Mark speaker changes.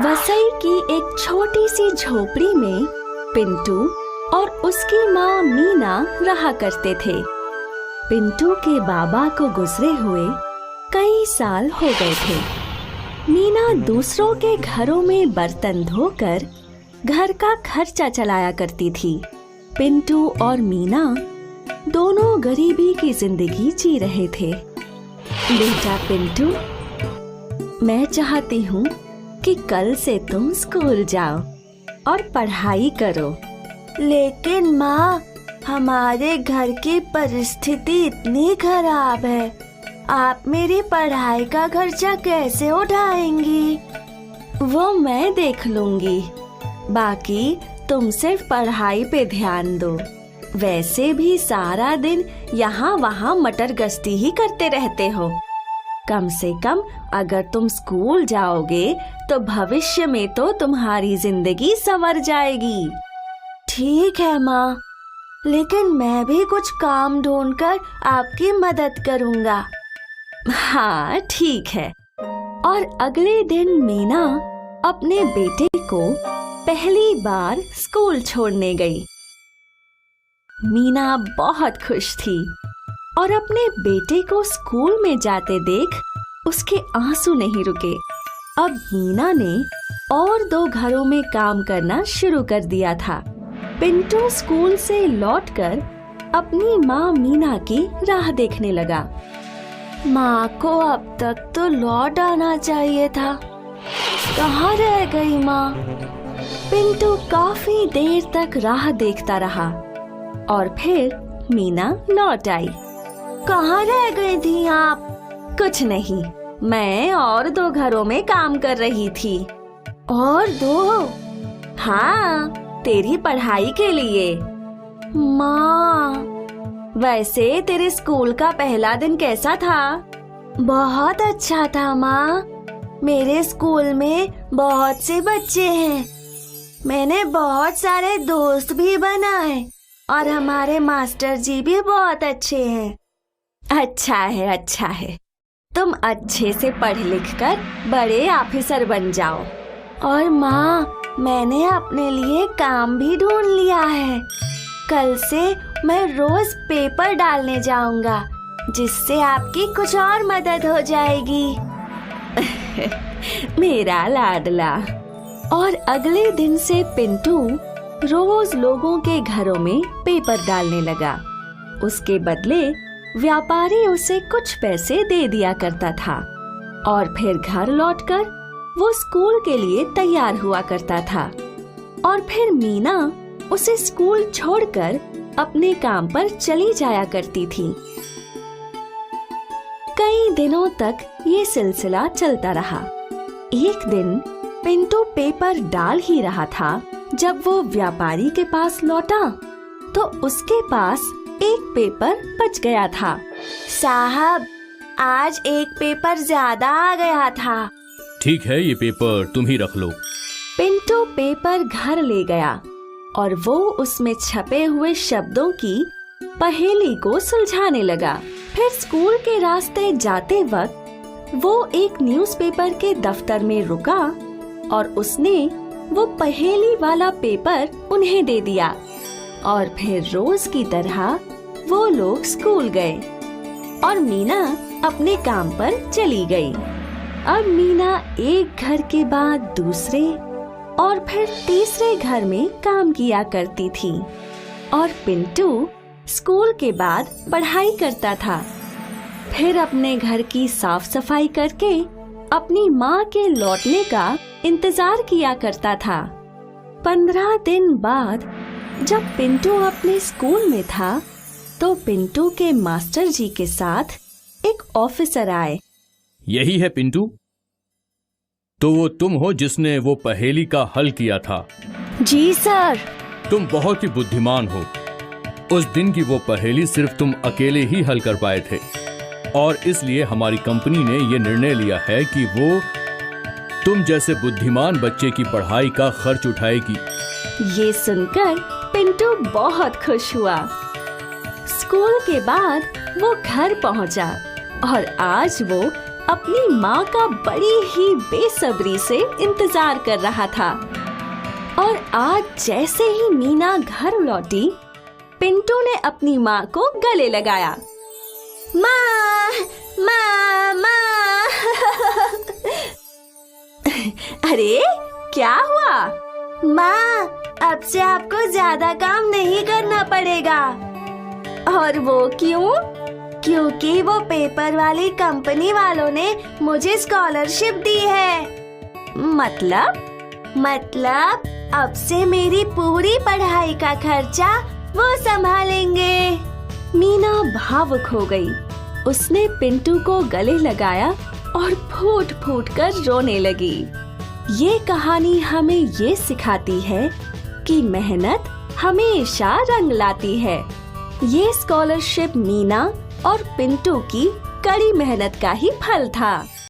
Speaker 1: वसई की एक छोटी सी झोपड़ी में पिंटू और उसकी माँ मीना रहा करते थे। पिंटू के बाबा को गुजरे हुए कई साल हो गए थे। मीना दूसरों के घरों में बर्तन धोकर घर का खर्चा चलाया करती थी। पिंटू और मीना दोनों गरीबी की जिंदगी जी रहे थे। बेटा पिंटू, मैं चाहती हूँ कि कल से तुम स्कूल जाओ और पढ़ाई करो।
Speaker 2: लेकिन माँ, हमारे घर की परिस्थिति इतनी खराब है, आप मेरी पढ़ाई का खर्चा कैसे उठाएंगी?
Speaker 1: वो मैं देख लूंगी, बाकी तुम सिर्फ पढ़ाई पे ध्यान दो। वैसे भी सारा दिन यहाँ वहाँ मटर गश्ती ही करते रहते हो। कम से कम अगर तुम स्कूल जाओगे तो भविष्य में तो तुम्हारी जिंदगी संवर जाएगी।
Speaker 2: ठीक है माँ, लेकिन मैं भी कुछ काम ढूंढकर आपकी मदद करूँगा।
Speaker 1: हाँ ठीक है। और अगले दिन मीना अपने बेटे को पहली बार स्कूल छोड़ने गई। मीना बहुत खुश थी और अपने बेटे को स्कूल में जाते देख उसके आंसू नहीं रुके। अब मीना ने और 2 घरों में काम करना शुरू कर दिया था। पिंटू स्कूल से लौटकर अपनी माँ मीना की राह देखने लगा।
Speaker 2: माँ को अब तक तो लौट आना चाहिए था, कहाँ रह गई माँ?
Speaker 1: पिंटू काफी देर तक राह देखता रहा और फिर मीना लौट आई।
Speaker 2: कहाँ रह गई थी आप?
Speaker 1: कुछ नहीं, मैं और 2 घरों में काम कर रही थी।
Speaker 2: और 2?
Speaker 1: हाँ, तेरी पढ़ाई के लिए।
Speaker 2: माँ,
Speaker 1: वैसे तेरे स्कूल का पहला दिन कैसा था?
Speaker 2: बहुत अच्छा था माँ। मेरे स्कूल में बहुत से बच्चे हैं, मैंने बहुत सारे दोस्त भी बनाए और हमारे मास्टर जी भी बहुत अच्छे हैं।
Speaker 1: अच्छा है, अच्छा है। तुम अच्छे से पढ़ लिख कर बड़े ऑफिसर बन जाओ।
Speaker 2: और माँ, मैंने अपने लिए काम भी ढूंढ लिया है। कल से मैं रोज पेपर डालने जाऊंगा, जिससे आपकी कुछ और मदद हो जाएगी।
Speaker 1: मेरा लाडला। और अगले दिन से पिंटू रोज लोगों के घरों में पेपर डालने लगा। उसके बदले व्यापारी उसे कुछ पैसे दे दिया करता था और फिर घर लौटकर वो स्कूल के लिए तैयार हुआ करता था। और फिर मीना उसे स्कूल छोड़कर अपने काम पर चली जाया करती थी। कई दिनों तक ये सिलसिला चलता रहा। एक दिन पिंटू पेपर डाल ही रहा था, जब वो व्यापारी के पास लौटा तो उसके पास एक पेपर बच गया था।
Speaker 2: साहब, आज एक पेपर ज्यादा आ गया था।
Speaker 3: ठीक है, ये पेपर तुम ही रख लो।
Speaker 1: पिंटू पेपर घर ले गया और वो उसमें छपे हुए शब्दों की पहेली को सुलझाने लगा। फिर स्कूल के रास्ते जाते वक्त वो एक न्यूज़पेपर के दफ्तर में रुका और उसने वो पहेली वाला पेपर उन्हें दे दिया। और फिर रोज की तरह वो लोग स्कूल गए और मीना अपने काम पर चली गई। अब मीना एक घर के बाद दूसरे और फिर तीसरे घर में काम किया करती थी और पिंटू स्कूल के बाद पढ़ाई करता था। फिर अपने घर की साफ सफाई करके अपनी माँ के लौटने का इंतजार किया करता था। 15 दिन बाद जब पिंटू अपने स्कूल में था तो पिंटू के मास्टर जी के साथ एक ऑफिसर आए।
Speaker 3: यही है पिंटू? तो वो तुम हो जिसने वो पहेली का हल किया था?
Speaker 2: जी सर।
Speaker 3: तुम बहुत ही बुद्धिमान हो। उस दिन की वो पहेली सिर्फ तुम अकेले ही हल कर पाए थे और इसलिए हमारी कंपनी ने ये निर्णय लिया है कि वो तुम जैसे बुद्धिमान बच्चे की पढ़ाई का खर्च उठाएगी।
Speaker 1: ये सुनकर पिंटू बहुत खुश हुआ। स्कूल के बाद वो घर पहुंचा और आज वो अपनी माँ का बड़ी ही बेसब्री से इंतजार कर रहा था। और आज जैसे ही मीना घर लौटी, पिंटू ने अपनी माँ को गले लगाया।
Speaker 2: माँ, माँ, माँ।
Speaker 1: अरे क्या हुआ?
Speaker 2: माँ, अब से आपको ज्यादा काम नहीं करना पड़ेगा।
Speaker 1: और वो क्यों?
Speaker 2: क्योंकि वो पेपर वाली कंपनी वालों ने मुझे स्कॉलरशिप दी है। मतलब अब से मेरी पूरी पढ़ाई का खर्चा वो संभालेंगे।
Speaker 1: मीना भावुक हो गई। उसने पिंटू को गले लगाया और फूट फूट कर रोने लगी। ये कहानी हमें ये सिखाती है कि मेहनत हमेशा रंग लाती है। ये स्कॉलरशिप मीना और पिंटू की कड़ी मेहनत का ही फल था।